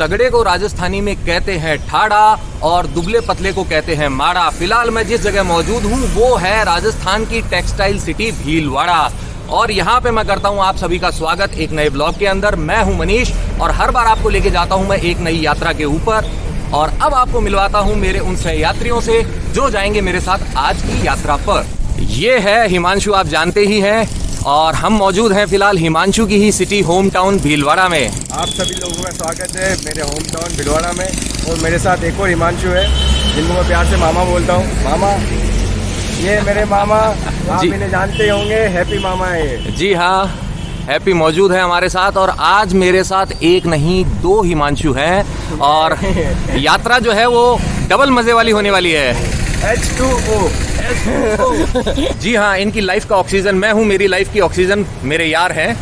तगड़े को राजस्थानी में कहते हैं ठाड़ा और दुबले पतले को कहते हैं माड़ा। फिलहाल मैं जिस जगह मौजूद हूँ वो है राजस्थान की टेक्सटाइल सिटी भीलवाड़ा और यहाँ पे मैं करता हूँ आप सभी का स्वागत एक नए ब्लॉग के अंदर। मैं हूँ मनीष और हर बार आपको लेके जाता हूँ मैं एक नई यात्रा के ऊपर और अब आपको मिलवाता हूँ मेरे उन सहयात्रियों से जो जाएंगे मेरे साथ आज की यात्रा पर। ये है हिमांशु, आप जानते ही हैं, और हम मौजूद हैं फिलहाल हिमांशु की ही सिटी होम टाउन भीलवाड़ा में। आप सभी लोगों का स्वागत है मेरे होम टाउन भीलवाड़ा में और मेरे साथ एक और हिमांशु है जिनको मैं प्यार से मामा बोलता हूँ। मामा, ये मेरे मामा, आप इन्हें जानते होंगे, हैप्पी मामा है। जी हाँ, हैप्पी मौजूद है हमारे साथ और आज मेरे साथ एक नहीं दो हिमांशु हैं और यात्रा जो है वो डबल मजे वाली होने वाली है। H2O। जी हाँ, इनकी लाइफ का ऑक्सीजन मैं हूँ, मेरी लाइफ की ऑक्सीजन मेरे यार हैं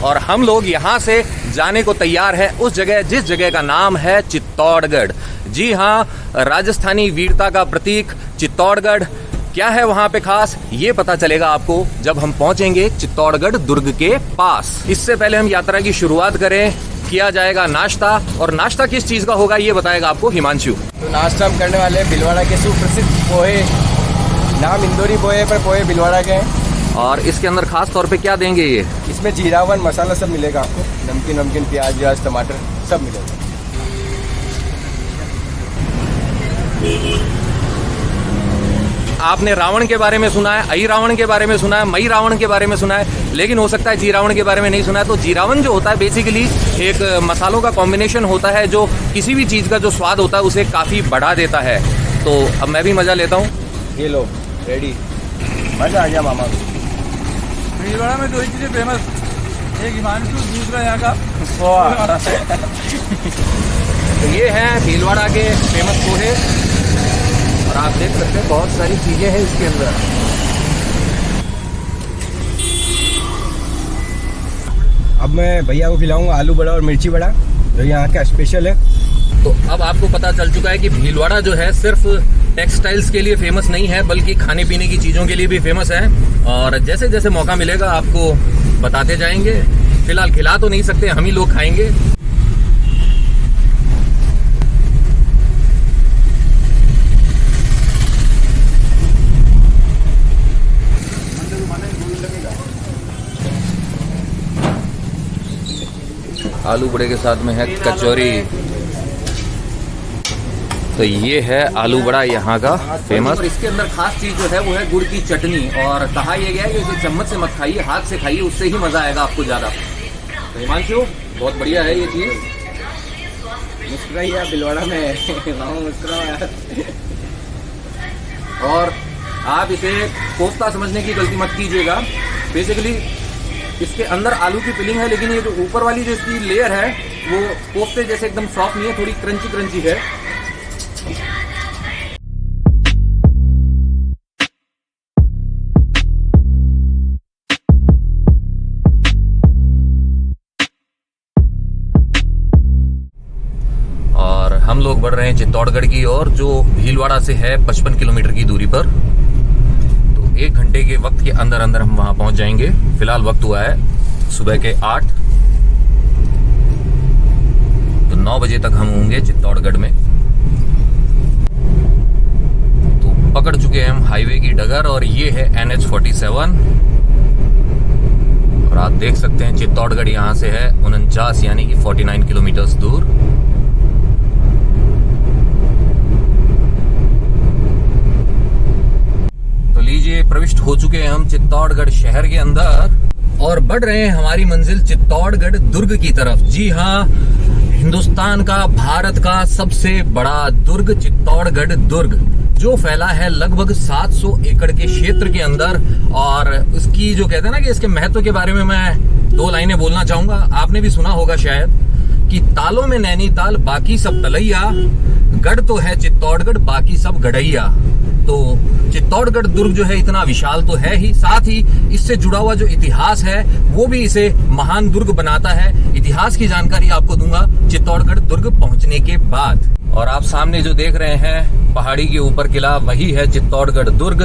और हम लोग यहाँ से जाने को तैयार है उस जगह जिस जगह का नाम है चित्तौड़गढ़। जी हाँ, राजस्थानी वीरता का प्रतीक चित्तौड़गढ़। क्या है वहाँ पे खास ये पता चलेगा आपको जब हम पहुँचेंगे चित्तौड़गढ़ दुर्ग के पास। इससे पहले हम यात्रा की शुरुआत करें, किया जाएगा नाश्ता और नाश्ता किस चीज़ का होगा ये बताएगा आपको हिमांशु। तो नाश्ता हम करने वाले हैं भीलवाड़ा के सुप्रसिद्ध पोहे, नाम इंदौरी पोहे पर पोहे भीलवाड़ा के हैं। और इसके अंदर खास तौर पे क्या देंगे ये? इसमें जीरावन मसाला सब मिलेगा आपको, नमकीन प्याज व्याज टमाटर सब मिलेगा। आपने रावण के बारे में सुना है, आई रावण के बारे में सुना है, मई रावण के बारे में सुना है, लेकिन हो सकता है जी रावण के बारे में नहीं सुना है। तो जीरावन जो होता है बेसिकली एक मसालों का कॉम्बिनेशन होता है जो किसी भी चीज़ का जो स्वाद होता है उसे काफ़ी बढ़ा देता है। तो अब मैं भी मज़ा लेता हूँ। ये लो रेडी, मज़ा आ गया मामा। भीलवाड़ा में दो ही चीज़ें फेमस, एक हिमांशु, दूसरा यहाँ का। तो ये है भीलवाड़ा के फेमस पोहे और आप देख सकते हैं बहुत सारी चीज़ें हैं इसके अंदर। अब मैं भैया को खिलाऊंगा आलू बड़ा और मिर्ची बड़ा जो यहाँ का स्पेशल है। तो अब आपको पता चल चुका है कि भीलवाड़ा जो है सिर्फ टेक्सटाइल्स के लिए फेमस नहीं है बल्कि खाने पीने की चीज़ों के लिए भी फेमस है और जैसे जैसे मौका मिलेगा आपको बताते जाएंगे। फिलहाल खिला तो नहीं सकते, हम ही लोग खाएंगे। आलू बड़े के साथ में है कचौरी। तो ये है आलू बड़ा यहाँ का फेमस। और इसके अंदर खास चीज़ जो है वो है गुड़ की चटनी और कहा यह गया है कि इसे चम्मच से मत खाइए, हाथ से खाइए, उससे ही मज़ा आएगा आपको ज़्यादा। तो हिमांशु बहुत बढ़िया है ये चीज़। मुस्कुराइए भीलवाड़ा में मुस्कुराओ। और आप इसे कोफ्ता समझने की गलती मत कीजिएगा। बेसिकली इसके अंदर आलू की फिलिंग है लेकिन ये जो ऊपर वाली जो इसकी लेयर है वो कोफ्ते जैसे एकदम सॉफ्ट नहीं है, थोड़ी क्रंची क्रंची है। और हम लोग बढ़ रहे हैं चित्तौड़गढ़ की ओर जो भीलवाड़ा से है 55 किलोमीटर की दूरी पर। 1 घंटे के वक्त के अंदर अंदर हम वहां पहुंच जाएंगे। फिलहाल वक्त हुआ है सुबह के 8, तो 9 बजे तक हम होंगे चित्तौड़गढ़ में। तो पकड़ चुके हैं हम हाईवे की डगर और ये है NH47 और आप देख सकते हैं चित्तौड़गढ़ यहां से है 49 यानी कि 49 किलोमीटर दूर। लीजिए प्रविष्ट हो चुके हैं हम चित्तौड़गढ़ शहर के अंदर और बढ़ रहे हैं हमारी मंजिल चित्तौड़गढ़ दुर्ग की तरफ। जी हाँ, हिंदुस्तान का, भारत का सबसे बड़ा दुर्ग चित्तौड़गढ़ दुर्ग जो फैला है लगभग 700 एकड़ के क्षेत्र के अंदर। और उसकी जो कहते हैं ना कि इसके महत्व के बारे में मैं 2 लाइनें बोलना चाहूंगा। आपने भी सुना होगा शायद कि तालों में नैनीताल बाकी सब तलैया, गढ़ तो है चित्तौड़गढ़ बाकी सब गढ़ैया। तो चित्तौड़गढ़ दुर्ग जो है इतना विशाल तो है ही, साथ ही इससे जुड़ा हुआ जो इतिहास है वो भी इसे महान दुर्ग बनाता है। इतिहास की जानकारी आपको दूंगा चित्तौड़गढ़ दुर्ग पहुंचने के बाद। और आप सामने जो देख रहे हैं पहाड़ी के ऊपर किला, वही है चित्तौड़गढ़ दुर्ग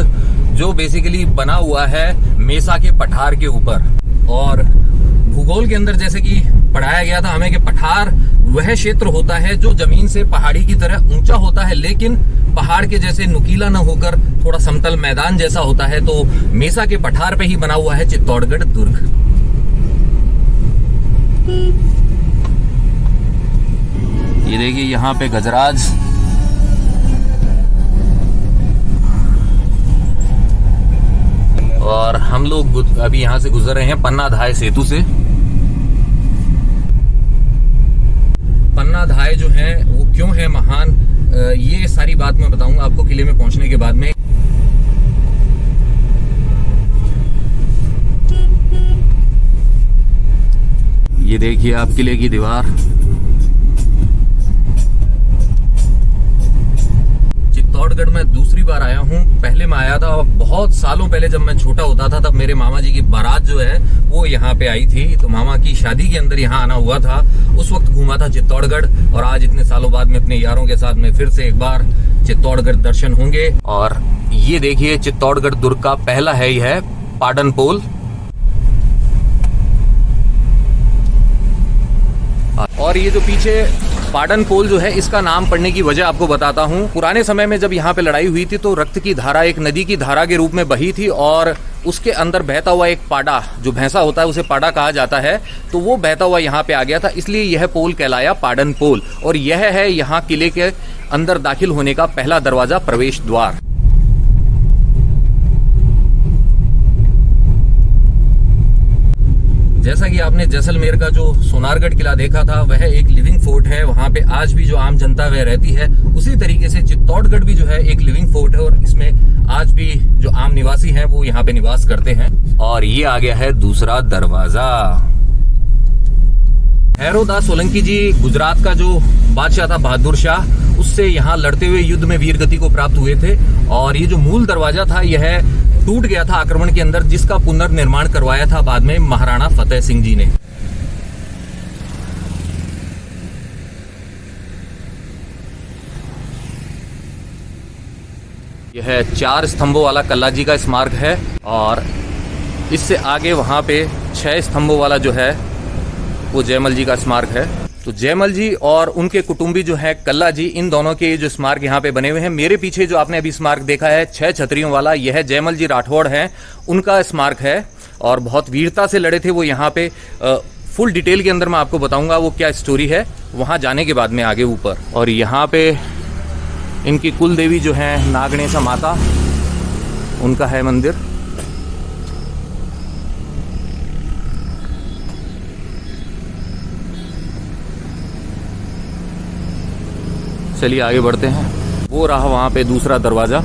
जो बेसिकली बना हुआ है मेसा के पठार के ऊपर। और भूगोल के अंदर जैसे कि पढ़ाया गया था हमें कि पठार वह क्षेत्र होता है जो जमीन से पहाड़ी की तरह ऊंचा होता है, लेकिन पहाड़ के जैसे नुकीला न होकर थोड़ा समतल मैदान जैसा होता है। तो मेसा के पठार पे ही बना हुआ है चित्तौड़गढ़ दुर्ग। ये देखिए यहाँ पे गजराज, और हम लोग अभी यहाँ से गुजर रहे हैं पन्ना धाय सेतु से। पन्ना धाय जो है वो क्यों है महान, ये सारी बात मैं बताऊंगा आपको किले में पहुंचने के बाद में। ये देखिए आप किले की दीवार। चित्तौड़गढ़ में दूसरी बार आया हूँ। पहले मैं आया था बहुत सालों पहले, जब मैं छोटा होता था, तब मेरे मामा जी की बारात जो है वो यहाँ पे आई थी। तो मामा की शादी के अंदर यहाँ आना हुआ था, उस वक्त घूमा था चित्तौड़गढ़। और आज इतने सालों बाद में अपने यारों के साथ में फिर से एक बार चित्तौड़गढ़ दर्शन होंगे। और ये देखिए चित्तौड़गढ़ दुर्ग का पहला है यह पाडन पोल। और ये जो पीछे पाडन पोल जो है, इसका नाम पड़ने की वजह आपको बताता हूँ। पुराने समय में जब यहाँ पे लड़ाई हुई थी तो रक्त की धारा एक नदी की धारा के रूप में बही थी, और उसके अंदर बहता हुआ एक पाडा, जो भैंसा होता है उसे पाडा कहा जाता है, तो वो बहता हुआ यहाँ पे आ गया था, इसलिए यह पोल कहलाया पाडन पोल। और यह है यहाँ किले के अंदर दाखिल होने का पहला दरवाजा, प्रवेश द्वार। जैसा कि आपने जैसलमेर का जो सोनारगढ़ किला देखा था, वह एक लिविंग फोर्ट है। वहां पे आज भी जो आम जनता वह रहती है, उसी तरीके से चित्तौड़गढ़ भी जो है एक लिविंग फोर्ट है, और इसमें आज भी जो आम निवासी हैं वो यहाँ पे निवास करते हैं। और ये आ गया है दूसरा दरवाजा। हैरोदास सोलंकी जी गुजरात का जो बादशाह था बहादुर शाह, उससे यहाँ लड़ते हुए युद्ध में वीरगति को प्राप्त हुए थे। और ये जो मूल दरवाजा था यह टूट गया था आक्रमण के अंदर, जिसका पुनर्निर्माण करवाया था बाद में महाराणा फतेह सिंह जी ने। यह 4 स्तंभों वाला कल्ला जी का स्मारक है, और इससे आगे वहां पे 6 स्तंभों वाला जो है वो जयमल जी का स्मारक है। तो जयमल जी और उनके कुटुंबी जो है कल्ला जी, इन दोनों के जो स्मारक यहाँ पे बने हुए हैं। मेरे पीछे जो आपने अभी स्मारक देखा है 6 छतरियों वाला, यह जयमल जी राठौड़ हैं, उनका स्मारक है। और बहुत वीरता से लड़े थे वो यहाँ पे। फुल डिटेल के अंदर मैं आपको बताऊंगा वो क्या स्टोरी है वहाँ जाने के बाद में आगे ऊपर। और यहाँ पे इनकी कुल देवी जो है नागणेशा माता, उनका है मंदिर। चलिए आगे बढ़ते हैं। वो रहा वहां पे दूसरा दरवाजा।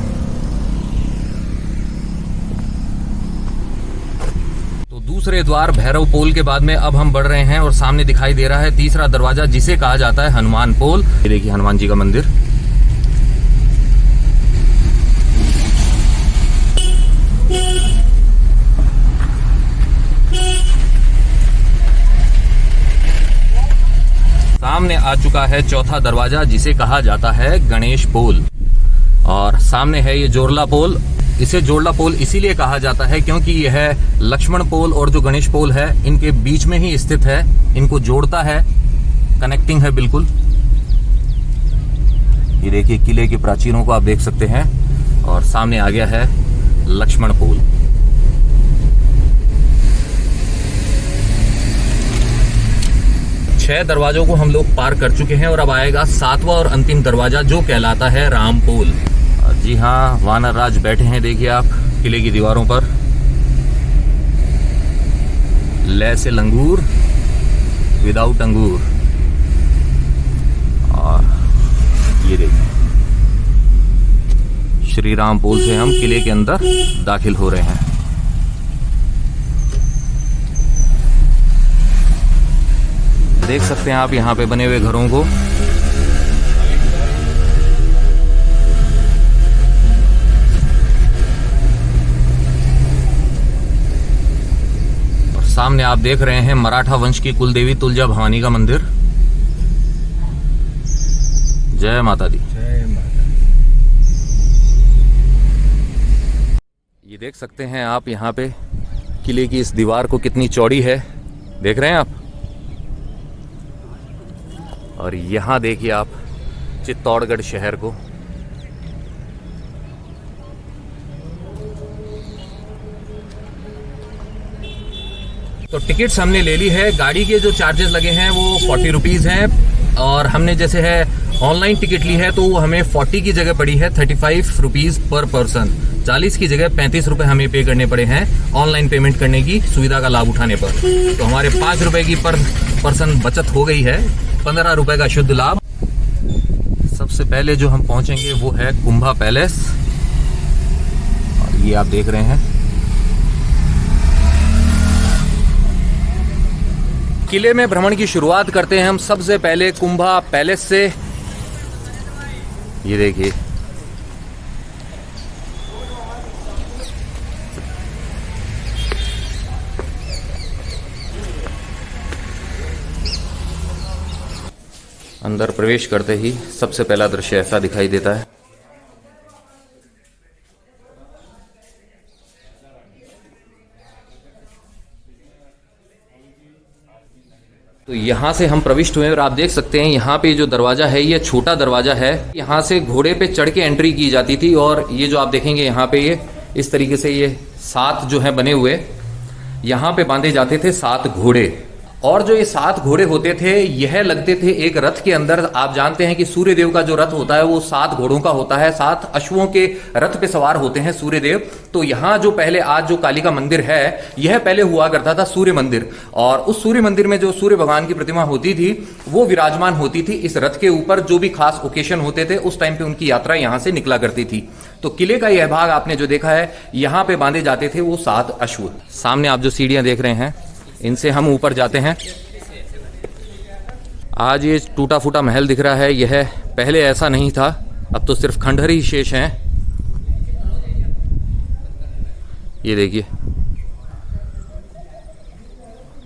तो दूसरे द्वार भैरव पोल के बाद में अब हम बढ़ रहे हैं, और सामने दिखाई दे रहा है तीसरा दरवाजा, जिसे कहा जाता है हनुमान पोल। ये देखिए हनुमान जी का मंदिर। सामने आ चुका है चौथा दरवाजा, जिसे कहा जाता है गणेश पोल। और सामने है ये जोरला पोल। इसे जोरला पोल इसीलिए कहा जाता है क्योंकि यह लक्ष्मण पोल और जो गणेश पोल है इनके बीच में ही स्थित है, इनको जोड़ता है, कनेक्टिंग है बिल्कुल। ये देखिए किले के प्राचीरों को आप देख सकते हैं, और सामने आ गया है लक्ष्मण पोल। छह दरवाजों को हम लोग पार कर चुके हैं, और अब आएगा 7वां और अंतिम दरवाजा, जो कहलाता है राम पोल। जी हाँ, वानर राज बैठे हैं, देखिए आप किले की दीवारों पर। ले से लंगूर, विदाउट अंगूर। और ये देखिए श्री राम पोल से हम किले के अंदर दाखिल हो रहे हैं। देख सकते हैं आप यहाँ पे बने हुए घरों को। और सामने आप देख रहे हैं मराठा वंश की कुलदेवी तुलजा भवानी का मंदिर। जय माता दी। जय माता। ये देख सकते हैं आप यहाँ पे किले की इस दीवार को कितनी चौड़ी है, देख रहे हैं आप। और यहाँ देखिए आप चित्तौड़गढ़ शहर को। तो टिकट्स हमने ले ली है। गाड़ी के जो चार्जेस लगे हैं वो 40 रुपीज़ हैं, और हमने जैसे है ऑनलाइन टिकट ली है तो हमें 40 की जगह पड़ी है 35 रुपीज़ पर पर्सन। 40 की जगह 35 रुपये हमें पे करने पड़े हैं ऑनलाइन पेमेंट करने की सुविधा का लाभ उठाने पर। तो हमारे 5 रुपये की पर पर्सन बचत हो गई है, 15 रुपये का शुद्ध लाभ। सबसे पहले जो हम पहुंचेंगे वो है कुंभा पैलेस, और ये आप देख रहे हैं। किले में भ्रमण की शुरुआत करते हैं हम सबसे पहले कुंभा पैलेस से। ये देखिए, अंदर प्रवेश करते ही सबसे पहला दृश्य ऐसा दिखाई देता है। तो यहाँ से हम प्रविष्ट हुए और आप देख सकते हैं यहाँ पे जो दरवाजा है ये छोटा दरवाजा है। यहाँ से घोड़े पे चढ़ के एंट्री की जाती थी, और ये जो आप देखेंगे यहाँ पे ये इस तरीके से ये 7 जो है बने हुए, यहाँ पे बांधे जाते थे 7 घोड़े। और जो ये 7 घोड़े होते थे यह लगते थे एक रथ के अंदर। आप जानते हैं कि सूर्यदेव का जो रथ होता है वो 7 घोड़ों का होता है, 7 अश्वों के रथ पे सवार होते हैं सूर्यदेव। तो यहाँ जो पहले आज जो कालिका मंदिर है यह पहले हुआ करता था सूर्य मंदिर, और उस सूर्य मंदिर में जो सूर्य भगवान की प्रतिमा होती थी वो विराजमान होती थी इस रथ के ऊपर। जो भी खास ओकेशन होते थे उस टाइम पे उनकी यात्रा यहाँ से निकला करती थी। तो किले का यह भाग आपने जो देखा है यहाँ पे बांधे जाते थे वो 7 अश्व। सामने आप जो सीढ़ियां देख रहे हैं इनसे हम ऊपर जाते हैं। आज ये टूटा फूटा महल दिख रहा है, यह पहले ऐसा नहीं था, अब तो सिर्फ खंडहर ही शेष हैं। ये देखिए,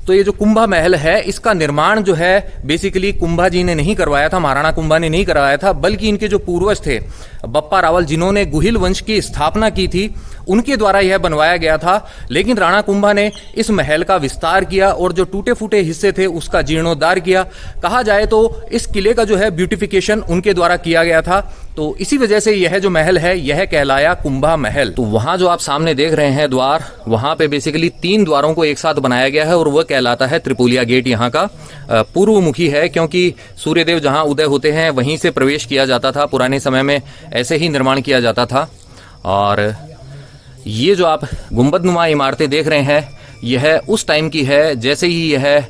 तो ये जो कुंभा महल है इसका निर्माण जो है बेसिकली कुंभा जी ने नहीं करवाया था, महाराणा कुंभा ने नहीं करवाया था, बल्कि इनके जो पूर्वज थे बप्पा रावल जिन्होंने गुहिल वंश की स्थापना की थी उनके द्वारा यह बनवाया गया था। लेकिन राणा कुंभा ने इस महल का विस्तार किया और जो टूटे फूटे हिस्से थे उसका जीर्णोद्धार किया। कहा जाए तो इस किले का जो है ब्यूटिफिकेशन उनके द्वारा किया गया था। तो इसी वजह से यह जो महल है यह कहलाया कुंभा महल। तो वहां जो आप सामने देख रहे हैं द्वार, वहां पे बेसिकली 3 द्वारों को एक साथ बनाया गया है और वह कहलाता है त्रिपोलिया गेट। यहाँ का पूर्वमुखी है क्योंकि सूर्यदेव जहां उदय होते हैं वहीं से प्रवेश किया जाता था। पुराने समय में ऐसे ही निर्माण किया जाता था। और ये जो आप गुंबदनुमा इमारतें देख रहे हैं यह उस टाइम की है जैसे ही यह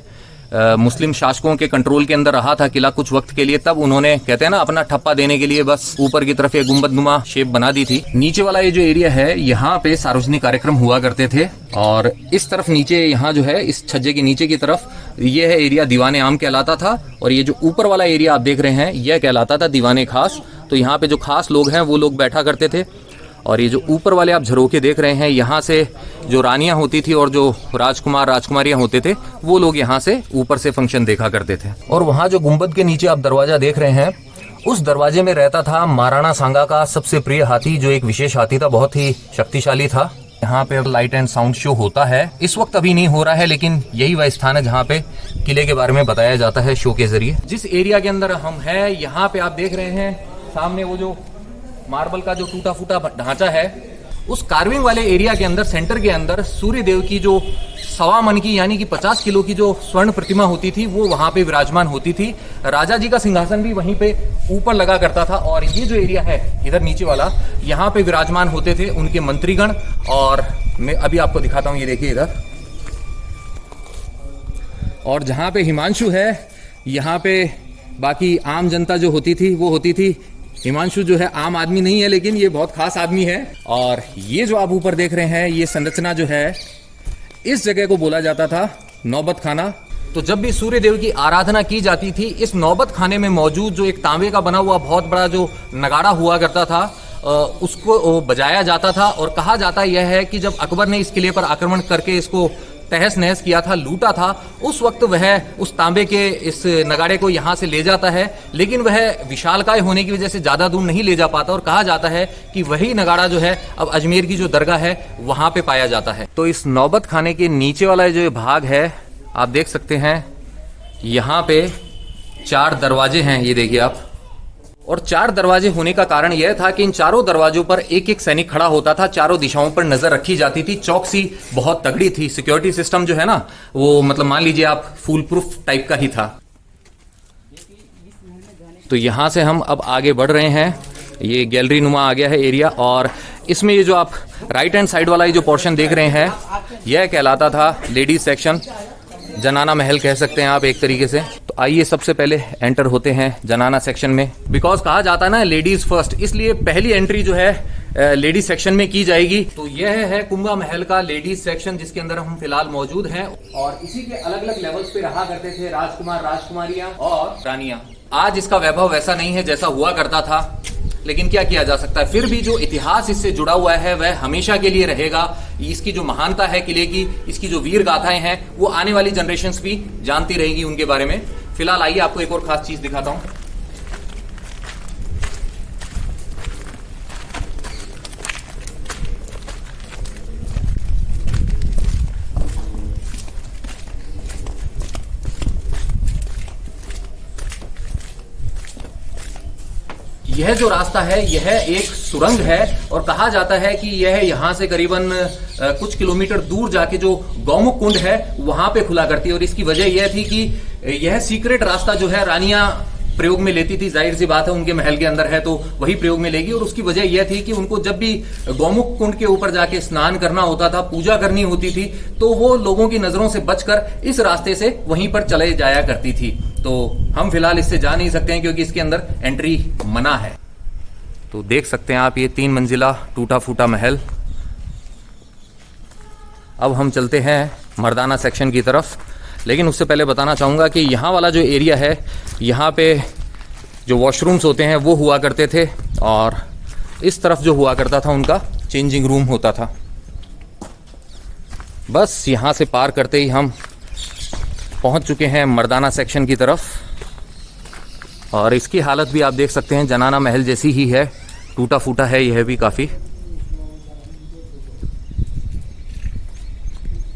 मुस्लिम शासकों के कंट्रोल के अंदर रहा था किला कुछ वक्त के लिए, तब उन्होंने कहते हैं ना अपना ठप्पा देने के लिए बस ऊपर की तरफ ये गुंबदनुमा शेप बना दी थी। नीचे वाला ये जो एरिया है यहाँ पे सार्वजनिक कार्यक्रम हुआ करते थे, और इस तरफ नीचे यहाँ जो है इस छज्जे के नीचे की तरफ ये है एरिया दीवाने आम कहलाता था, और ये जो ऊपर वाला एरिया आप देख रहे हैं यह कहलाता था दीवाने खास। तो यहाँ पे जो खास लोग हैं वो लोग बैठा करते थे। और ये जो ऊपर वाले आप झरोके देख रहे हैं यहाँ से जो रानियां होती थी और जो राजकुमार राजकुमारियां होते थे वो लोग यहाँ से ऊपर से फंक्शन देखा करते थे। और वहाँ जो गुंबद के नीचे आप दरवाजा देख रहे हैं उस दरवाजे में रहता था महाराणा सांगा का सबसे प्रिय हाथी, जो एक विशेष हाथी था, बहुत ही शक्तिशाली था। यहाँ पे लाइट एंड साउंड शो होता है, इस वक्त अभी नहीं हो रहा है, लेकिन यही वह स्थान है जहाँ पे किले के बारे में बताया जाता है शो के जरिए। जिस एरिया के अंदर हम हैं यहाँ पे आप देख रहे हैं सामने वो जो मार्बल का जो टूटा फूटा ढांचा है, उस कार्विंग वाले एरिया के अंदर सेंटर के अंदर सूर्य देव की जो 1.25 मन की यानी कि 50 किलो की जो स्वर्ण प्रतिमा होती थी वो वहां पे विराजमान होती थी। राजा जी का सिंहासन भी वहीं पे ऊपर लगा करता था। और ये जो एरिया है इधर नीचे वाला, यहाँ पे विराजमान होते थे उनके मंत्रीगण। और मैं अभी आपको दिखाता हूँ, ये देखिए इधर। और जहाँ पे हिमांशु है यहाँ पे बाकी आम जनता जो होती थी वो होती थी। हिमांशु जो है आम आदमी नहीं है, लेकिन ये बहुत खास आदमी है। और ये जो आप ऊपर देख रहे हैं ये संरचना जो है इस जगह को बोला जाता था नौबत खाना। तो जब भी सूर्य देव की आराधना की जाती थी इस नौबत खाने में मौजूद जो एक तांबे का बना हुआ बहुत बड़ा जो नगाड़ा हुआ करता था उसको बजाया जाता था। और कहा जाता यह है कि जब अकबर ने इस किले पर आक्रमण करके इसको तहस नहस किया था, लूटा था, उस वक्त वह उस तांबे के इस नगाड़े को यहाँ से ले जाता है, लेकिन वह विशालकाय होने की वजह से ज़्यादा दूर नहीं ले जा पाता। और कहा जाता है कि वही नगाड़ा जो है अब अजमेर की जो दरगाह है वहाँ पे पाया जाता है। तो इस नौबत खाने के नीचे वाला जो भाग है आप देख सकते हैं, यहाँ पे 4 दरवाजे हैं, ये देखिए आप। और 4 दरवाजे होने का कारण यह था कि इन चारों दरवाजों पर एक एक सैनिक खड़ा होता था, चारों दिशाओं पर नजर रखी जाती थी, चौकसी बहुत तगड़ी थी, सिक्योरिटी सिस्टम जो है ना वो मतलब मान लीजिए आप फुल प्रूफ टाइप का ही था। तो यहां से हम अब आगे बढ़ रहे हैं, ये गैलरी नुमा आ गया है एरिया, और इसमें ये जो आप राइट हैंड साइड वाला ये जो पोर्शन देख रहे हैं यह कहलाता था लेडीज सेक्शन, जनाना महल कह सकते हैं आप एक तरीके से। तो आइए सबसे पहले एंटर होते हैं जनाना सेक्शन में, बिकॉज कहा जाता है ना लेडीज फर्स्ट, इसलिए पहली एंट्री जो है लेडीज सेक्शन में की जाएगी। तो यह है कुंभा महल का लेडीज सेक्शन जिसके अंदर हम फिलहाल मौजूद हैं, और इसी के अलग अलग लेवल्स पे रहा करते थे राजकुमार, राजकुमारियां और रानियां। आज इसका वैभव वैसा नहीं है जैसा हुआ करता था, लेकिन क्या किया जा सकता है, फिर भी जो इतिहास इससे जुड़ा हुआ है वह हमेशा के लिए रहेगा। इसकी जो महानता है किले की, इसकी जो वीर गाथाएं हैं वो आने वाली जनरेशन्स भी जानती रहेगी उनके बारे में। फिलहाल आइए आपको एक और खास चीज दिखाता हूं। यह जो रास्ता है यह एक सुरंग है, और कहा जाता है कि यह यहां से करीबन कुछ किलोमीटर दूर जाके जो गौमुख कुंड है वहां पे खुला करती है। और इसकी वजह यह थी कि यह सीक्रेट रास्ता जो है रानियां प्रयोग में लेती थी, जाहिर सी बात है उनके महल के अंदर है तो वही प्रयोग में लेगी। और उसकी वजह यह थी कि उनको जब भी गौमुख कुंड के ऊपर जाके स्नान करना होता था, पूजा करनी होती थी, तो वो लोगों की नजरों से बचकर इस रास्ते से वहीं पर चले जाया करती थी। तो हम फिलहाल इससे जा नहीं सकते हैं क्योंकि इसके अंदर एंट्री मना है। तो देख सकते हैं आप ये 3 मंजिला टूटा फूटा महल। अब हम चलते हैं मर्दाना सेक्शन की तरफ, लेकिन उससे पहले बताना चाहूँगा कि यहाँ वाला जो एरिया है यहाँ पे जो वॉशरूम्स होते हैं वो हुआ करते थे, और इस तरफ जो हुआ करता था उनका चेंजिंग रूम होता था। बस यहाँ से पार करते ही हम पहुँच चुके हैं मर्दाना सेक्शन की तरफ, और इसकी हालत भी आप देख सकते हैं जनाना महल जैसी ही है, टूटा फूटा है यह भी काफ़ी।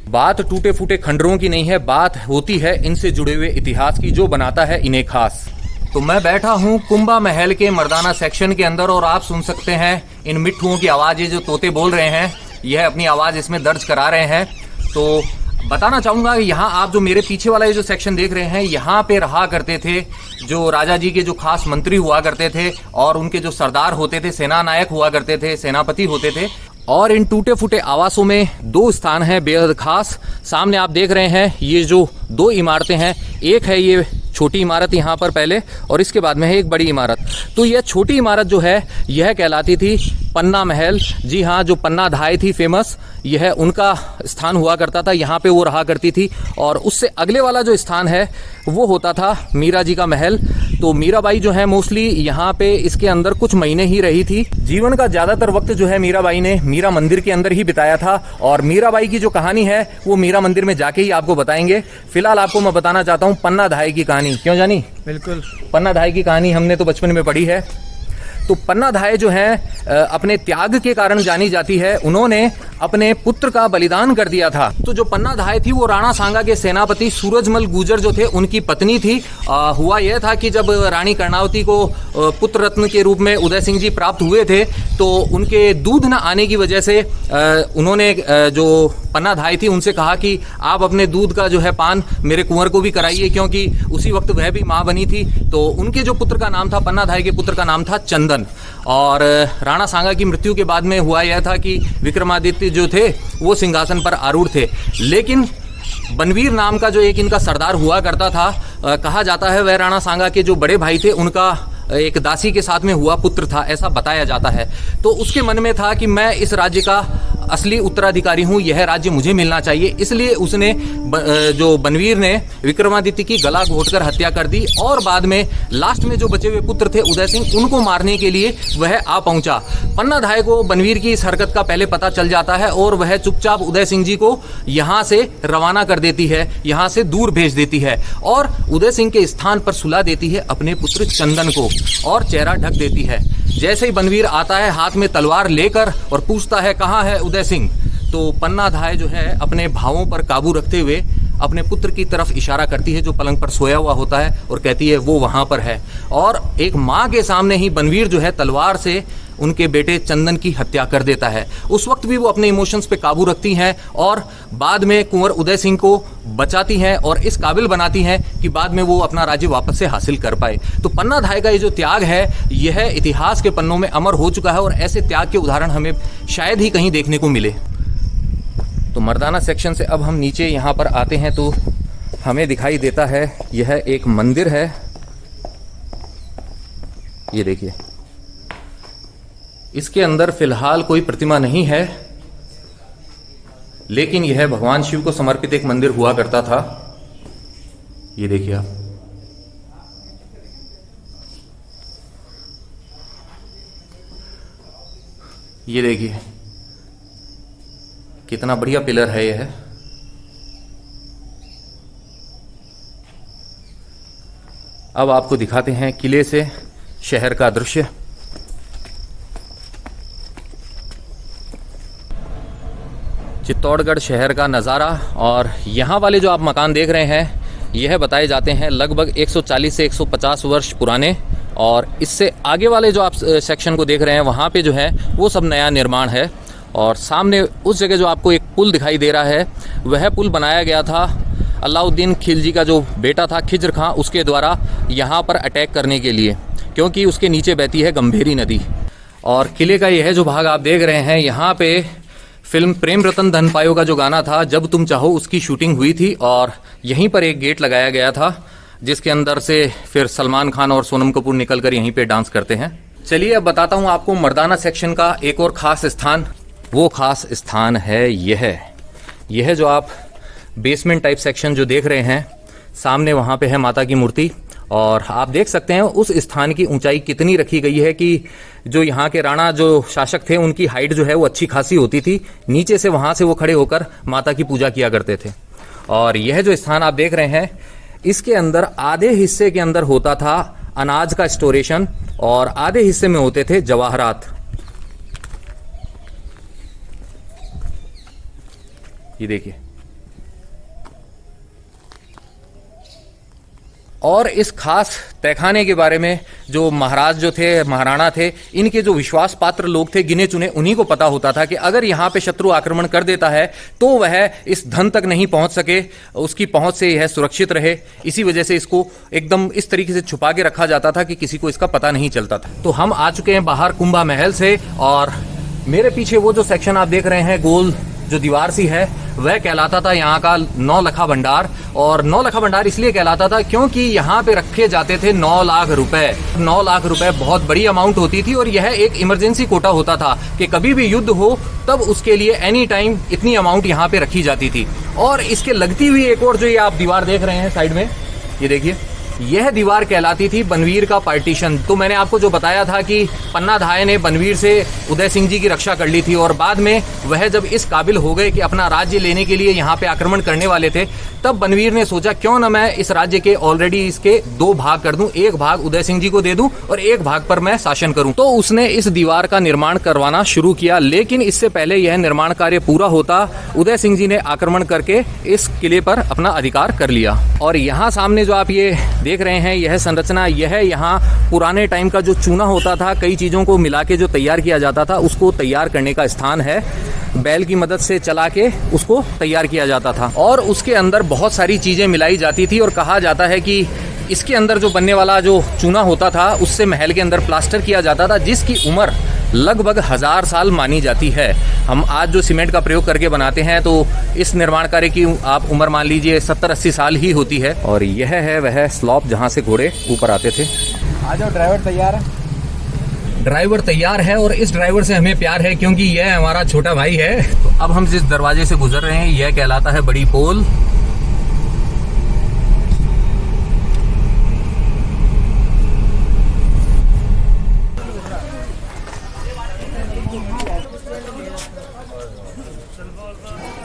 बात टूटे फूटे खंडरों की नहीं है, बात होती है इनसे जुड़े हुए इतिहास की, जो बनाता है इन्हें खास। तो मैं बैठा हूं कुंभा महल के मर्दाना सेक्शन के अंदर, और आप सुन सकते हैं इन मिट्ठुओं की आवाज़, ये जो तोते बोल रहे हैं यह अपनी आवाज़ इसमें दर्ज करा रहे हैं। तो बताना चाहूँगा कि यहाँ आप जो मेरे पीछे वाला ये जो सेक्शन देख रहे हैं, यहाँ पे रहा करते थे जो राजा जी के जो खास मंत्री हुआ करते थे, और उनके जो सरदार होते थे, सेना नायक हुआ करते थे, सेनापति होते थे। और इन टूटे फूटे आवासों में 2 स्थान हैं बेहद खास। सामने आप देख रहे हैं ये जो 2 इमारतें हैं, एक है ये छोटी इमारत यहाँ पर पहले, और इसके बाद में है एक बड़ी इमारत। तो यह छोटी इमारत जो है यह कहलाती थी पन्ना महल। जी हाँ, जो पन्ना धाय थी फेमस, यह उनका स्थान हुआ करता था, यहाँ पे वो रहा करती थी। और उससे अगले वाला जो स्थान है वो होता था मीरा जी का महल। तो मीराबाई जो है मोस्टली यहाँ पे इसके अंदर कुछ महीने ही रही थी। जीवन का ज्यादातर वक्त जो है मीराबाई ने मीरा मंदिर के अंदर ही बिताया था, और मीराबाई की जो कहानी है वो मीरा मंदिर में जाके ही आपको बताएंगे। फिलहाल आपको मैं बताना चाहता हूँ पन्ना धाय की कहानी। क्यों जानी? बिल्कुल, पन्ना धाय की कहानी हमने तो बचपन में पढ़ी है। तो पन्ना धाय जो है अपने त्याग के कारण जानी जाती है, उन्होंने अपने पुत्र का बलिदान कर दिया था। तो जो पन्ना धाय थी वो राणा सांगा के सेनापति सूरजमल गुर्जर जो थे उनकी पत्नी थी। हुआ यह था कि जब रानी कर्णावती को पुत्र रत्न के रूप में उदय सिंह जी प्राप्त हुए थे, तो उनके दूध न आने की वजह से उन्होंने जो पन्ना धाय थी उनसे कहा कि आप अपने दूध का जो है पान मेरे कुंवर को भी कराइए, क्योंकि उसी वक्त वह भी माँ बनी थी। तो उनके जो पुत्र का नाम था, पन्ना धाय के पुत्र का नाम था चंदन। और राणा सांगा की मृत्यु के बाद में हुआ यह था कि विक्रमादित्य जो थे वो सिंहासन पर आरूढ़ थे, लेकिन बनवीर नाम का जो एक इनका सरदार हुआ करता था, कहा जाता है वह राणा सांगा के जो बड़े भाई थे उनका एक दासी के साथ में हुआ पुत्र था, ऐसा बताया जाता है। तो उसके मन में था कि मैं इस राज्य का असली उत्तराधिकारी हूँ, यह राज्य मुझे मिलना चाहिए। इसलिए उसने जो बनवीर ने विक्रमादित्य की गला घोटकर हत्या कर दी, और बाद में लास्ट में जो बचे हुए पुत्र थे उदय सिंह, उनको मारने के लिए वह आ पहुंचा। पन्ना धाय को बनवीर की इस हरकत का पहले पता चल जाता है, और वह चुपचाप उदय सिंह जी को यहाँ से रवाना कर देती है, यहाँ से दूर भेज देती है, और उदय सिंह के स्थान पर सुला देती है अपने पुत्र चंदन को, और चेहरा ढक देती है। जैसे ही बनवीर आता है हाथ में तलवार लेकर और पूछता है कहाँ है उदय सिंह, तो पन्ना धाय जो है अपने भावों पर काबू रखते हुए अपने पुत्र की तरफ इशारा करती है जो पलंग पर सोया हुआ होता है और कहती है वो वहां पर है। और एक माँ के सामने ही बनवीर जो है तलवार से उनके बेटे चंदन की हत्या कर देता है। उस वक्त भी वो अपने इमोशंस पे काबू रखती हैं और बाद में कुंवर उदय सिंह को बचाती हैं और इस काबिल बनाती हैं कि बाद में वो अपना राज्य वापस से हासिल कर पाए। तो पन्ना धाय का ये जो त्याग है यह इतिहास के पन्नों में अमर हो चुका है और ऐसे त्याग के उदाहरण हमें शायद ही कहीं देखने को मिले। तो मर्दाना सेक्शन से अब हम नीचे यहाँ पर आते हैं तो हमें दिखाई देता है यह एक मंदिर है। ये देखिए, इसके अंदर फिलहाल कोई प्रतिमा नहीं है, लेकिन यह भगवान शिव को समर्पित एक मंदिर हुआ करता था। ये देखिए आप, ये देखिए कितना बढ़िया पिलर है यह। अब आपको दिखाते हैं किले से शहर का दृश्य। चित्तौड़गढ़ शहर का नज़ारा। और यहाँ वाले जो आप मकान देख रहे हैं यह बताए जाते हैं लगभग 140 से 150 वर्ष पुराने, और इससे आगे वाले जो आप सेक्शन को देख रहे हैं वहाँ पे जो है वो सब नया निर्माण है। और सामने उस जगह जो आपको एक पुल दिखाई दे रहा है वह पुल बनाया गया था अलाउद्दीन खिलजी का जो बेटा था खिज्र खां, उसके द्वारा यहाँ पर अटैक करने के लिए, क्योंकि उसके नीचे बहती है गंभीरी नदी। और किले का यह जो भाग आप देख रहे हैं यहाँ पे फिल्म प्रेम रतन धन पायो का जो गाना था जब तुम चाहो उसकी शूटिंग हुई थी, और यहीं पर एक गेट लगाया गया था जिसके अंदर से फिर सलमान खान और सोनम कपूर निकलकर यहीं पे डांस करते हैं। चलिए अब बताता हूँ आपको मर्दाना सेक्शन का एक और ख़ास स्थान। वो ख़ास स्थान है यह जो आप बेसमेंट टाइप सेक्शन जो देख रहे हैं, सामने वहाँ पे है माता की मूर्ति। और आप देख सकते हैं उस स्थान की ऊंचाई कितनी रखी गई है कि जो यहाँ के राणा जो शासक थे उनकी हाइट जो है वो अच्छी खासी होती थी। नीचे से वहाँ से वो खड़े होकर माता की पूजा किया करते थे। और यह जो स्थान आप देख रहे हैं इसके अंदर आधे हिस्से के अंदर होता था अनाज का स्टोरेशन और आधे हिस्से में होते थे जवाहरात। ये देखिए, और इस खास तहखाने के बारे में जो महाराज जो थे, महाराणा थे, इनके जो विश्वास पात्र लोग थे गिने चुने, उन्हीं को पता होता था कि अगर यहाँ पे शत्रु आक्रमण कर देता है तो वह इस धन तक नहीं पहुंच सके, उसकी पहुंच से यह सुरक्षित रहे। इसी वजह से इसको एकदम इस तरीके से छुपा के रखा जाता था कि किसी को इसका पता नहीं चलता था। तो हम आ चुके हैं बाहर कुंभा महल से, और मेरे पीछे वो जो सेक्शन आप देख रहे हैं गोल जो दीवार सी है वह कहलाता था यहाँ का 9 लखा भंडार। और 9 लखा भंडार इसलिए कहलाता था क्योंकि यहाँ पे रखे जाते थे 9 लाख रुपए। 9 लाख रुपए बहुत बड़ी अमाउंट होती थी और यह एक इमरजेंसी कोटा होता था कि कभी भी युद्ध हो तब उसके लिए एनी टाइम इतनी अमाउंट यहाँ पे रखी जाती थी। और इसके लगती हुई एक और जो ये आप दीवार देख रहे हैं साइड में, ये देखिए, यह दीवार कहलाती थी बनवीर का पार्टीशन। तो मैंने आपको जो बताया था कि पन्ना धाय ने बनवीर से उदय सिंह जी की रक्षा कर ली थी, और बाद में वह जब इस काबिल हो गए कि अपना राज्य लेने के लिए यहाँ पे आक्रमण करने वाले थे, तब बनवीर ने सोचा क्यों ना मैं इस राज्य के ऑलरेडी इसके 2 भाग कर दूं, एक भाग उदय सिंह जी को दे दूं और एक भाग पर मैं शासन करूं। तो उसने इस दीवार का निर्माण करवाना शुरू किया, लेकिन इससे पहले यह निर्माण कार्य पूरा होता उदय सिंह जी ने आक्रमण करके इस किले पर अपना अधिकार कर लिया। और यहाँ सामने जो आप ये देख रहे हैं यह संरचना, यह यहाँ पुराने टाइम का जो चूना होता था, कई चीजों को मिला के जो तैयार किया जाता था, उसको तैयार करने का स्थान है। बैल की मदद से चला के उसको तैयार किया जाता था और उसके अंदर बहुत सारी चीजें मिलाई जाती थी। और कहा जाता है कि इसके अंदर जो बनने वाला जो चूना होता था उससे महल के अंदर प्लास्टर किया जाता था, जिसकी उम्र लगभग 1000 साल मानी जाती है। हम आज जो सीमेंट का प्रयोग करके बनाते हैं तो इस निर्माण कार्य की आप उम्र मान लीजिए 70-80 साल ही होती है। और यह है वह स्लॉप जहाँ से घोड़े ऊपर आते थे। आ जाओ, ड्राइवर तैयार है। ड्राइवर तैयार है और इस ड्राइवर से हमें प्यार है क्योंकि यह हमारा छोटा भाई है। तो अब हम जिस दरवाजे से गुजर रहे हैं यह कहलाता है बड़ी पोल।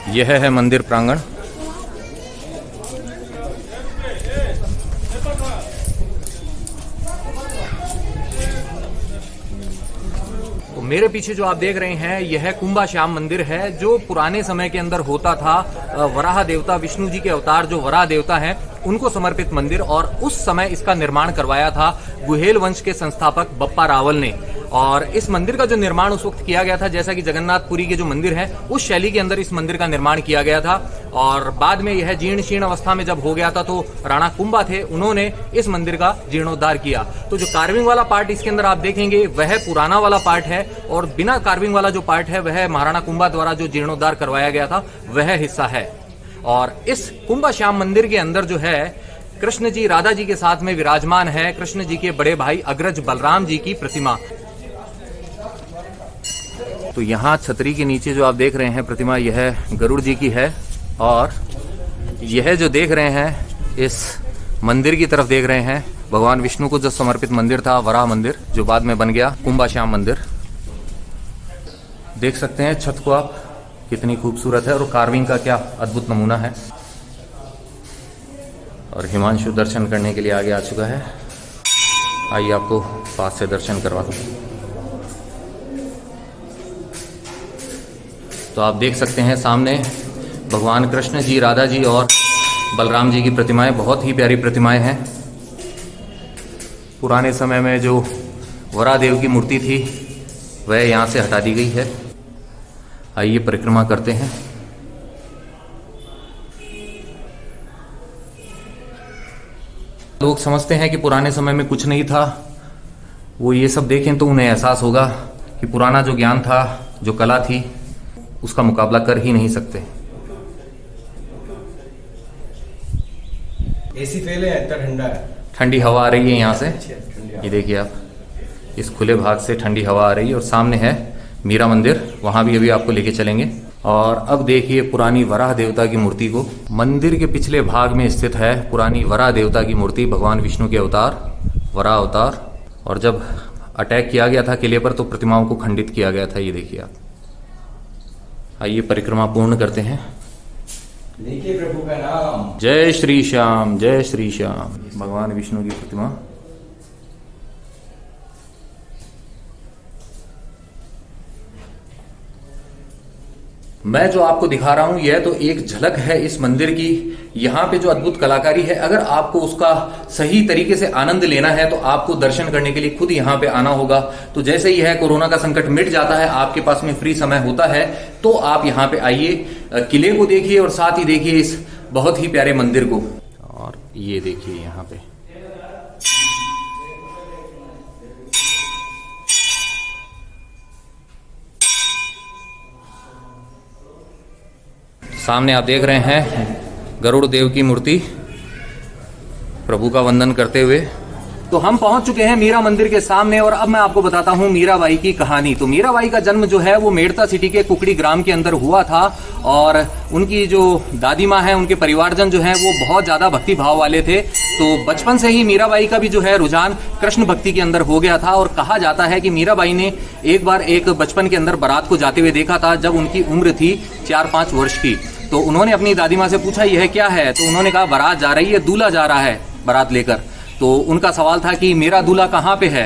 यह है मंदिर प्रांगण। तो मेरे पीछे जो आप देख रहे हैं यह कुंभा श्याम मंदिर है, जो पुराने समय के अंदर होता था। वराह देवता विष्णु जी के अवतार जो वराह देवता हैं उनको समर्पित मंदिर, और उस समय इसका निर्माण करवाया था गुहेल वंश के संस्थापक बप्पा रावल ने। और इस मंदिर का जो निर्माण उस वक्त किया गया था, जैसा कि जगन्नाथपुरी के जो मंदिर है उस शैली के अंदर इस मंदिर का निर्माण किया गया था। और बाद में यह जीर्ण शीर्ण अवस्था में जब हो गया था तो राणा कुंभा थे, उन्होंने इस मंदिर का जीर्णोद्धार किया। तो जो कार्विंग वाला पार्ट इसके अंदर आप देखेंगे वह पुराना वाला पार्ट है, और बिना कार्विंग वाला जो पार्ट है वह महाराणा कुंभा द्वारा जो जीर्णोद्धार करवाया गया था वह हिस्सा है। और इस कुंभा श्याम मंदिर के अंदर जो है कृष्ण जी राधा जी के साथ में विराजमान है कृष्ण जी के बड़े भाई अग्रज बलराम जी की प्रतिमा। तो यहाँ छतरी के नीचे जो आप देख रहे हैं प्रतिमा, यह गरुड़ जी की है। और यह जो देख रहे हैं इस मंदिर की तरफ देख रहे हैं, भगवान विष्णु को जो समर्पित मंदिर था वराह मंदिर, जो बाद में बन गया कुंभा श्याम मंदिर। देख सकते हैं छत को आप, कितनी खूबसूरत है और कार्विंग का क्या अद्भुत नमूना है। और हिमांशु दर्शन करने के लिए आगे आ चुका है। आइए आपको पास से दर्शन करवा दूं। तो आप देख सकते हैं सामने भगवान कृष्ण जी, राधा जी और बलराम जी की प्रतिमाएं, बहुत ही प्यारी प्रतिमाएं हैं। पुराने समय में जो वराह देव की मूर्ति थी वह यहाँ से हटा दी गई है। आइए परिक्रमा करते हैं। लोग समझते हैं कि पुराने समय में कुछ नहीं था, वो ये सब देखें तो उन्हें एहसास होगा कि पुराना जो ज्ञान था, जो कला थी, उसका मुकाबला कर ही नहीं सकते। एसी फेल है, इतना ठंडा है। ठंडी हवा आ रही है यहाँ से, ये देखिए आप, इस खुले भाग से ठंडी हवा आ रही है। और सामने है मीरा मंदिर, वहां भी अभी आपको लेके चलेंगे। और अब देखिए पुरानी वराह देवता की मूर्ति को। मंदिर के पिछले भाग में स्थित है पुरानी वराह देवता की मूर्ति, भगवान विष्णु के अवतार, वराह अवतार। और जब अटैक किया गया था किले पर तो प्रतिमाओं को खंडित किया गया था, ये देखिए आप। आइए परिक्रमा पूर्ण करते हैं। देखिए प्रभु का नाम। जय श्री श्याम, जय श्री श्याम। भगवान विष्णु की प्रतिमा। मैं जो आपको दिखा रहा हूं यह तो एक झलक है इस मंदिर की। यहाँ पे जो अद्भुत कलाकारी है, अगर आपको उसका सही तरीके से आनंद लेना है तो आपको दर्शन करने के लिए खुद यहाँ पे आना होगा। तो जैसे ही है कोरोना का संकट मिट जाता है, आपके पास में फ्री समय होता है तो आप यहाँ पे आइए, किले को देखिए और साथ ही देखिए इस बहुत ही प्यारे मंदिर को। और ये देखिए यहाँ पे सामने आप देख रहे हैं गरुड़ देव की मूर्ति, प्रभु का वंदन करते हुए। तो हम पहुंच चुके हैं मीरा मंदिर के सामने, और अब मैं आपको बताता हूं मीराबाई की कहानी। तो मीराबाई का जन्म जो है वो मेड़ता सिटी के कुकड़ी ग्राम के अंदर हुआ था। और उनकी जो दादी माँ है, उनके परिवारजन जो है वो बहुत ज्यादा भक्ति भाव वाले थे। तो बचपन से ही मीराबाई का भी जो है रुझान कृष्ण भक्ति के अंदर हो गया था। और कहा जाता है कि मीराबाई ने एक बार एक बचपन के अंदर बारात को जाते हुए देखा था, जब उनकी उम्र थी 4-5 वर्ष की। तो उन्होंने अपनी दादी माँ से पूछा यह क्या है, तो उन्होंने कहा बारात जा रही है, दूल्हा जा रहा है बारात लेकर। तो उनका सवाल था कि मेरा दूल्हा कहाँ पे है।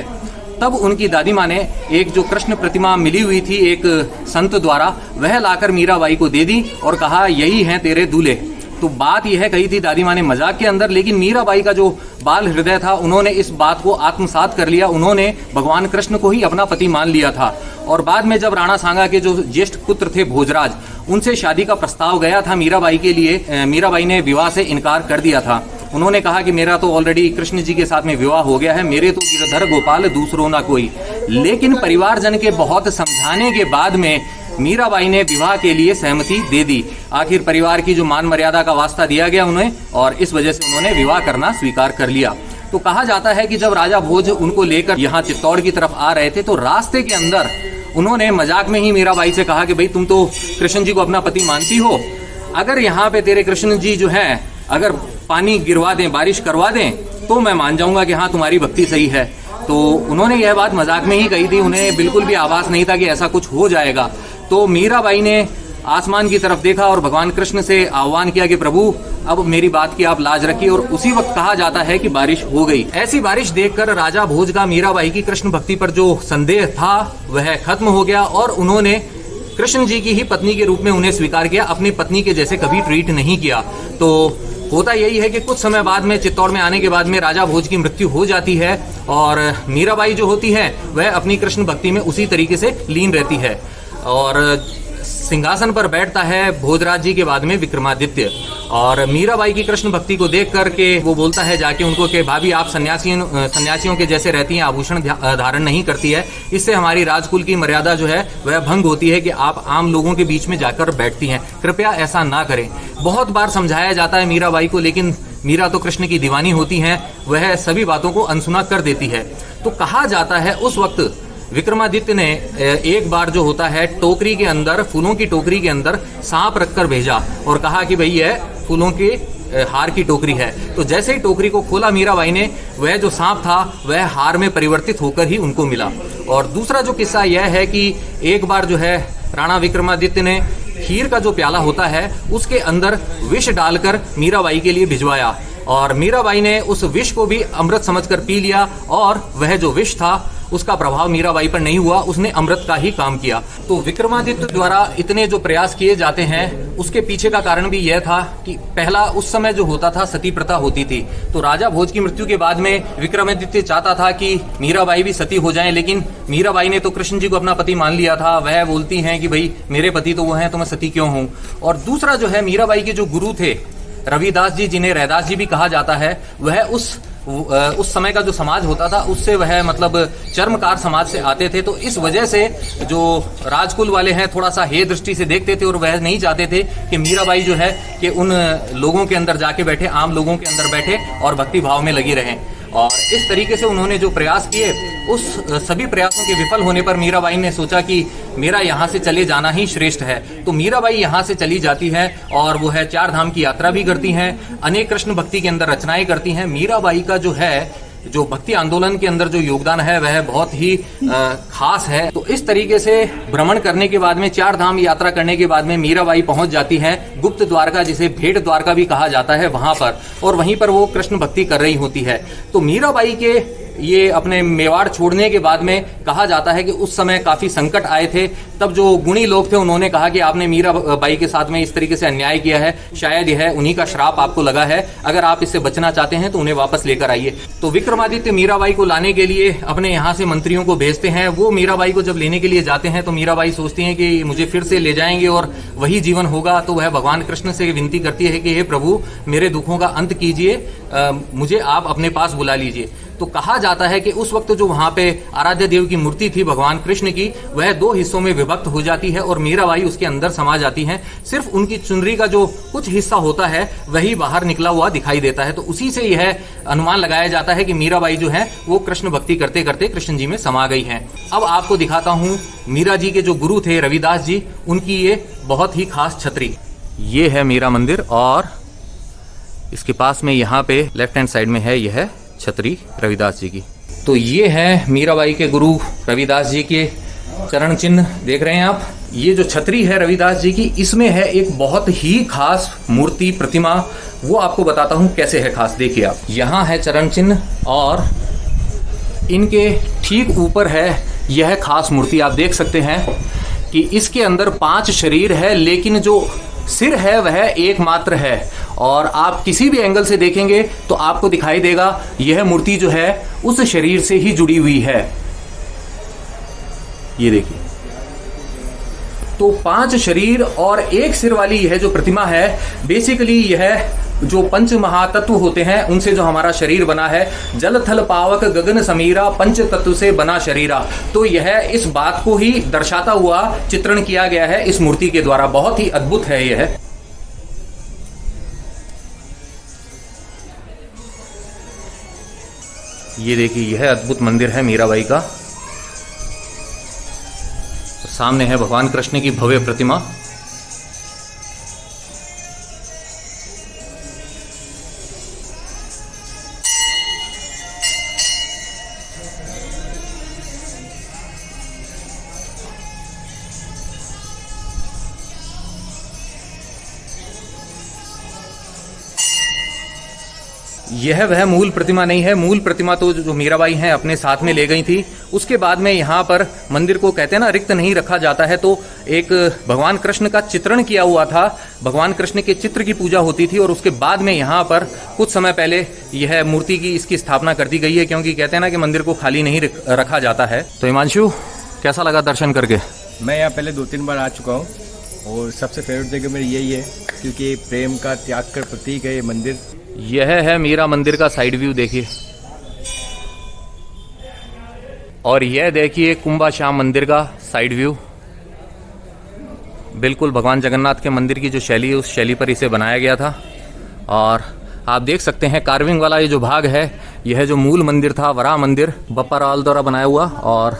तब उनकी दादी माँ ने एक जो कृष्ण प्रतिमा मिली हुई थी एक संत द्वारा, वह लाकर मीराबाई को दे दी और कहा यही हैं तेरे दूल्हे। तो बात यह कही थी दादी माँ ने मजाक के अंदर, लेकिन मीराबाई का जो बाल हृदय था उन्होंने इस बात को आत्मसात कर लिया। उन्होंने भगवान कृष्ण को ही अपना पति मान लिया था। और बाद में जब राणा सांगा के जो ज्येष्ठ पुत्र थे भोजराज, उनसे शादी का प्रस्ताव गया था मीराबाई के लिए, मीराबाई ने विवाह से इनकार कर दिया था। उन्होंने कहा कि मेरा तो ऑलरेडी कृष्ण जी के साथ में विवाह हो गया है, मेरे तो गिरधर गोपाल दूसरों ना कोई। लेकिन परिवारजन के बहुत समझाने के बाद में मीराबाई ने विवाह के लिए सहमति दे दी। आखिर परिवार की जो मान मर्यादा का वास्ता दिया गया उन्हें, और इस वजह से उन्होंने विवाह करना स्वीकार कर लिया। तो कहा जाता है कि जब राजा भोज उनको लेकर यहाँ चित्तौड़ की तरफ आ रहे थे, तो रास्ते के अंदर उन्होंने मजाक में ही मीराबाई से कहा कि भाई तुम तो कृष्ण जी को अपना पति मानती हो, अगर यहाँ पे तेरे कृष्ण जी जो है अगर पानी गिरवा दें, बारिश करवा दें, तो मैं मान जाऊंगा कि हाँ तुम्हारी भक्ति सही है। तो उन्होंने यह बात मजाक में ही कही थी, उन्हें बिल्कुल भी आभास नहीं था कि ऐसा कुछ हो जाएगा। तो मीराबाई ने आसमान की तरफ देखा और भगवान कृष्ण से आह्वान किया कि प्रभु अब मेरी बात की आप लाज रखिए, और उसी वक्त कहा जाता है कि बारिश हो गई। ऐसी बारिश देखकर राजा भोज का मीराबाई की कृष्ण भक्ति पर जो संदेह था वह खत्म हो गया और उन्होंने कृष्ण जी की ही पत्नी के रूप में उन्हें स्वीकार किया, अपनी पत्नी के जैसे कभी ट्रीट नहीं किया। तो होता यही है कि कुछ समय बाद में चित्तौड़ में आने के बाद में राजा भोज की मृत्यु हो जाती है और मीराबाई जो होती है वह अपनी कृष्ण भक्ति में उसी तरीके से लीन रहती है और सिंहासन पर बैठता है भोजराज जी के बाद में विक्रमादित्य। और मीराबाई की कृष्ण भक्ति को देख करके वो बोलता है जाके उनको कि भाभी आप सन्यासियों के जैसे रहती हैं, आभूषण धारण नहीं करती है, इससे हमारी राजकुल की मर्यादा जो है वह भंग होती है कि आप आम लोगों के बीच में जाकर बैठती हैं, कृपया ऐसा ना करें। बहुत बार समझाया जाता है मीराबाई को, लेकिन मीरा तो कृष्ण की दीवानी होती हैं, वह सभी बातों को अनसुना कर देती है। तो कहा जाता है उस वक्त विक्रमादित्य ने एक बार जो होता है टोकरी के अंदर, फूलों की टोकरी के अंदर सांप रखकर भेजा और कहा कि भाई यह फूलों के हार की टोकरी है। तो जैसे ही टोकरी को खोला मीराबाई ने, वह जो सांप था वह हार में परिवर्तित होकर ही उनको मिला। और दूसरा जो किस्सा यह है कि एक बार जो है राणा विक्रमादित्य ने खीर का जो प्याला होता है उसके अंदर विष डालकर मीराबाई के लिए भिजवाया और मीराबाई ने उस विष को भी अमृत समझकर पी लिया और वह जो विष था उसका प्रभाव मीराबाई पर नहीं हुआ, उसने अमृत का ही काम किया। तो विक्रमादित्य द्वारा इतने जो प्रयास किए जाते हैं उसके पीछे का कारण भी यह था कि पहला उस समय जो होता था सती प्रथा होती थी। तो राजा भोज की मृत्यु के बाद में विक्रमादित्य चाहता था कि मीराबाई भी सती हो जाएं, लेकिन मीराबाई ने तो कृष्ण जी को अपना पति मान लिया था। वह बोलती हैं कि भाई मेरे पति तो वो हैं, तो मैं सती क्यों हूं। और दूसरा जो है मीराबाई के जो गुरु थे रविदास जी, जिन्हें रैदास जी भी कहा जाता है, वह उस समय का जो समाज होता था उससे वह मतलब चर्मकार समाज से आते थे। तो इस वजह से जो राजकुल वाले हैं थोड़ा सा हे दृष्टि से देखते थे और वह नहीं चाहते थे कि मीराबाई जो है कि उन लोगों के अंदर जाके बैठे, आम लोगों के अंदर बैठे और भक्ति भाव में लगी रहें। और इस तरीके से उन्होंने जो प्रयास किए, उस सभी प्रयासों के विफल होने पर मीराबाई ने सोचा कि मेरा यहाँ से चले जाना ही श्रेष्ठ है। तो मीराबाई यहाँ से चली जाती है और वो है 4 धाम की यात्रा भी करती हैं, अनेक कृष्ण भक्ति के अंदर रचनाएं करती हैं। मीराबाई का जो है जो भक्ति आंदोलन के अंदर जो योगदान है वह बहुत ही खास है। तो इस तरीके से भ्रमण करने के बाद में 4 धाम यात्रा करने के बाद में मीराबाई पहुंच जाती है गुप्त द्वारका, जिसे भेंट द्वारका भी कहा जाता है, वहां पर, और वहीं पर वो कृष्ण भक्ति कर रही होती है। तो मीराबाई के ये अपने मेवाड़ छोड़ने के बाद में कहा जाता है कि उस समय काफी संकट आए थे। तब जो गुणी लोग थे उन्होंने कहा कि आपने मीराबाई के साथ में इस तरीके से अन्याय किया है, शायद यह उन्हीं का श्राप आपको लगा है, अगर आप इससे बचना चाहते हैं तो उन्हें वापस लेकर आइए। तो विक्रमादित्य मीराबाई को लाने के लिए अपने यहाँ से मंत्रियों को भेजते हैं। वो मीराबाई को जब लेने के लिए जाते हैं तो मीराबाई सोचती हैं कि मुझे फिर से ले जाएंगे और वही जीवन होगा। तो वह भगवान कृष्ण से विनती करती है कि हे प्रभु मेरे दुखों का अंत कीजिए, मुझे आप अपने पास बुला लीजिए। तो कहा जाता है कि उस वक्त जो वहां पे आराध्य देव की मूर्ति थी भगवान कृष्ण की, वह 2 हिस्सों में विभक्त हो जाती है और मीराबाई उसके अंदर समा जाती हैं। सिर्फ उनकी चुनरी का जो कुछ हिस्सा होता है वही बाहर निकला हुआ दिखाई देता है। तो उसी से यह अनुमान लगाया जाता है कि मीराबाई जो है वो कृष्ण भक्ति करते करते कृष्ण जी में समा गई हैं। अब आपको दिखाता हूं मीरा जी के जो गुरु थे रविदास जी, उनकी ये बहुत ही खास छतरी। ये है मीरा मंदिर और इसके पास में यहाँ पे लेफ्ट हैंड साइड में है यह छतरी रविदास जी की। तो ये है मीराबाई के गुरु रविदास जी के चरण चिन्ह, देख रहे हैं आप। ये जो छतरी है रविदास जी की, इसमें है एक बहुत ही खास मूर्ति प्रतिमा, वो आपको बताता हूं कैसे है खास। देखिए आप, यहाँ है चरण चिन्ह और इनके ठीक ऊपर है यह खास मूर्ति। आप देख सकते हैं कि इसके अंदर 5 शरीर है, लेकिन जो सिर है वह एकमात्र है। और आप किसी भी एंगल से देखेंगे तो आपको दिखाई देगा यह मूर्ति जो है उस शरीर से ही जुड़ी हुई है। ये देखिए, तो 5 शरीर और एक सिर वाली यह जो प्रतिमा है, बेसिकली यह जो 5 महातत्व होते हैं उनसे जो हमारा शरीर बना है, जल थल पावक गगन समीरा, 5 तत्व से बना शरीरा। तो यह इस बात को ही दर्शाता हुआ चित्रण किया गया है इस मूर्ति के द्वारा। बहुत ही अद्भुत है यह। ये देखिए, यह अद्भुत मंदिर है मीराबाई का। सामने है भगवान कृष्ण की भव्य प्रतिमा। यह वह मूल प्रतिमा नहीं है। मूल प्रतिमा तो जो मीराबाई हैं अपने साथ में ले गई थी। उसके बाद में यहाँ पर मंदिर को कहते हैं ना रिक्त नहीं रखा जाता है, तो एक भगवान कृष्ण का चित्रण किया हुआ था। भगवान कृष्ण के चित्र की पूजा होती थी और उसके बाद में यहाँ पर कुछ समय पहले यह मूर्ति की इसकी स्थापना कर दी गई है, क्योंकि कहते हैं ना कि मंदिर को खाली नहीं रखा जाता है। तो हिमांशु, कैसा लगा दर्शन करके? मैं यहाँ पहले 2-3 बार आ चुका हूँ और सबसे फेवरेट जगह मेरी यही है, क्योंकि प्रेम का त्याग का प्रतीक है ये मंदिर। यह है मीरा मंदिर का साइड व्यू, देखिए। और यह देखिए कुंभा श्याम मंदिर का साइड व्यू। बिल्कुल भगवान जगन्नाथ के मंदिर की जो शैली है उस शैली पर इसे बनाया गया था। और आप देख सकते हैं कार्विंग वाला ये जो भाग है, यह जो मूल मंदिर था वराह मंदिर, बप्पा रावल द्वारा बनाया हुआ। और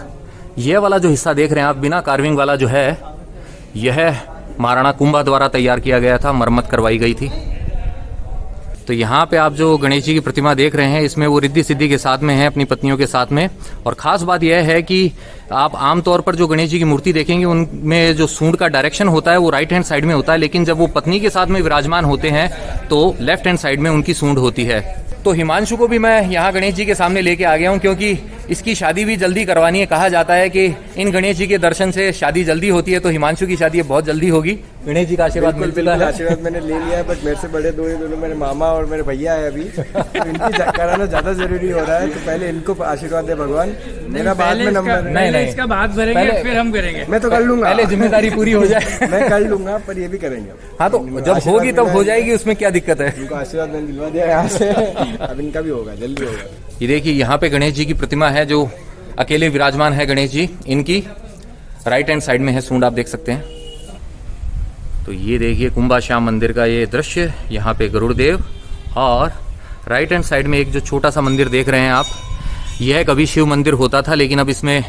यह वाला जो हिस्सा देख रहे हैं आप बिना कार्विंग वाला जो है, यह महाराणा कुंभा द्वारा तैयार किया गया था, मरम्मत करवाई गई थी। तो यहाँ पे आप जो गणेश जी की प्रतिमा देख रहे हैं, इसमें वो रिद्धि सिद्धि के साथ में है, अपनी पत्नियों के साथ में। और ख़ास बात यह है कि आप आमतौर पर जो गणेश जी की मूर्ति देखेंगे उनमें जो सूंड का डायरेक्शन होता है वो राइट हैंड साइड में होता है, लेकिन जब वो पत्नी के साथ में विराजमान होते हैं तो लेफ्ट हैंड साइड में उनकी सूंड होती है। तो हिमांशु को भी मैं यहाँ गणेश जी के सामने लेके आ गया हूँ, क्योंकि इसकी शादी भी जल्दी करवानी है। कहा जाता है कि इन गणेश जी के दर्शन से शादी जल्दी होती है, तो हिमांशु की शादी बहुत जल्दी होगी। गणेश जी का आशीर्वाद मिल चुका है। आशीर्वाद मैंने ले लिया है, बट मेरे से बड़े दोनों मेरे मामा और मेरे भैया है अभी, तो इनकी कराना ज्यादा जरूरी हो रहा है। तो पहले इनको आशीर्वाद दे भगवान, मेरा बाद में नंबर। नहीं, इसका बात भरेंगे फिर हम करेंगे। मैं तो कर लूंगा, पहले जिम्मेदारी पूरी हो जाए। मैं कर लूंगा, पर ये भी करेंगे। हाँ, तो जब होगी तब हो जाएगी, उसमें क्या दिक्कत है। इनको आशीर्वाद मैंने दिलवा दिया यहाँ से, अब इनका भी होगा, जल्दी होगा। ये देखिए यहाँ पे गणेश जी की प्रतिमा है जो अकेले विराजमान है। गणेश जी इनकी राइट हैंड साइड में है, सूंड आप देख सकते हैं। तो ये देखिए कुंभा श्याम मंदिर का ये दृश्य, यहाँ पे गरुड़ देव, और राइट हैंड साइड में एक जो छोटा सा मंदिर देख रहे हैं आप, यह कभी शिव मंदिर होता था, लेकिन अब इसमें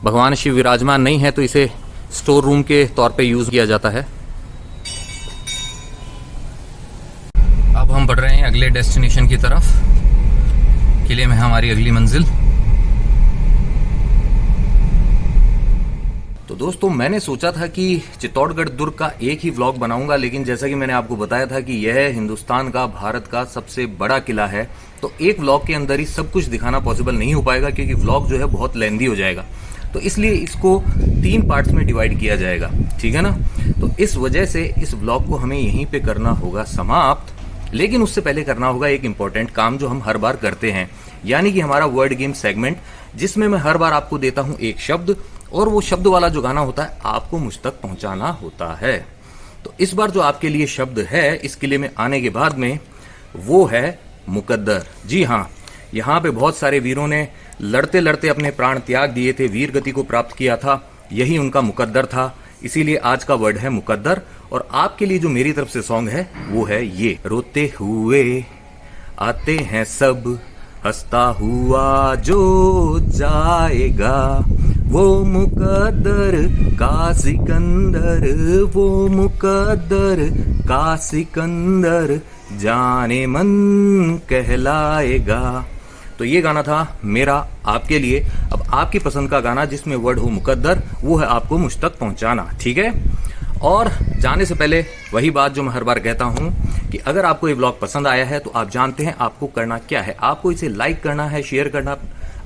भगवान शिव विराजमान नहीं है, तो इसे स्टोर रूम के तौर पे यूज किया जाता है। अब हम बढ़ रहे हैं अगले डेस्टिनेशन की तरफ। किले में हमारी अगली मंजिल। तो दोस्तों, मैंने सोचा था कि चित्तौड़गढ़ दुर्ग का एक ही व्लॉग बनाऊंगा, लेकिन जैसा कि मैंने आपको बताया था कि यह हिंदुस्तान का, भारत का सबसे बड़ा किला है, तो एक व्लॉग के अंदर ही सब कुछ दिखाना पॉसिबल नहीं हो पाएगा, क्योंकि व्लॉग जो है बहुत लेंथी हो जाएगा। तो इसलिए इसको 3 पार्ट्स में डिवाइड किया जाएगा, ठीक है ना। तो इस वजह से इस व्लॉग को हमें यहीं पे करना होगा समाप्त। लेकिन उससे पहले करना होगा एक इंपॉर्टेंट काम जो हम हर बार करते हैं, यानी कि हमारा वर्ड गेम सेगमेंट, जिसमें मैं हर बार आपको देता हूं एक शब्द, और वो शब्द वाला जो गाना होता है आपको मुझ तक पहुंचाना होता है। तो इस बार जो आपके लिए शब्द है इस किले में आने के बाद में, वो है मुकद्दर। जी हाँ, यहाँ पे बहुत सारे वीरों ने लड़ते लड़ते अपने प्राण त्याग दिए थे, वीर गति को प्राप्त किया था, यही उनका मुकद्दर था। इसीलिए आज का वर्ड है मुकद्दर। और आपके लिए जो मेरी तरफ से सॉन्ग है वो है ये। रोते हुए आते हैं सब, हंसता हुआ जो जाएगा, वो मुकद्दर का सिकंदर, वो मुकद्दर का सिकंदर जाने मन कहलाएगा। तो ये गाना था मेरा आपके लिए। अब आपकी पसंद का गाना जिसमें वर्ड हो मुकद्दर, वो है आपको मुझ तक पहुंचाना, ठीक है। और जाने से पहले वही बात जो मैं हर बार कहता हूं कि अगर आपको ये व्लॉग पसंद आया है तो आप जानते हैं आपको करना क्या है। आपको इसे लाइक करना है, शेयर करना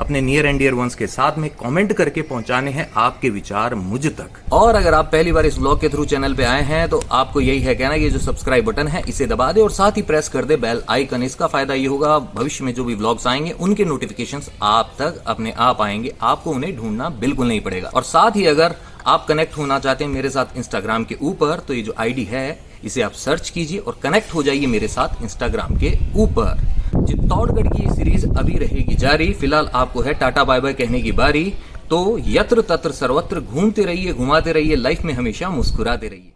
अपने नियर एंड डियर वंस के साथ में, कमेंट करके पहुंचाने हैं आपके विचार मुझ तक। और अगर आप पहली बार इस व्लॉग के थ्रू चैनल पे आए हैं तो आपको यही है कहना कि ये जो सब्सक्राइब बटन है इसे दबा दे और साथ ही प्रेस कर दे बेल आइकन। इसका फायदा ये होगा भविष्य में जो भी व्लॉग्स आएंगे उनके नोटिफिकेशंस आप तक अपने आप आएंगे, आपको उन्हें ढूंढना बिल्कुल नहीं पड़ेगा। और साथ ही अगर आप कनेक्ट होना चाहते हैं मेरे साथ इंस्टाग्राम के ऊपर, तो ये जो आईडी है इसे आप सर्च कीजिए और कनेक्ट हो जाइए मेरे साथ इंस्टाग्राम के ऊपर। चित्तौड़गढ़ की सीरीज अभी रहेगी जारी। फिलहाल आपको है टाटा बाय बाय कहने की बारी। तो यत्र तत्र सर्वत्र घूमते रहिए, घुमाते रहिए, लाइफ में हमेशा मुस्कुराते रहिए।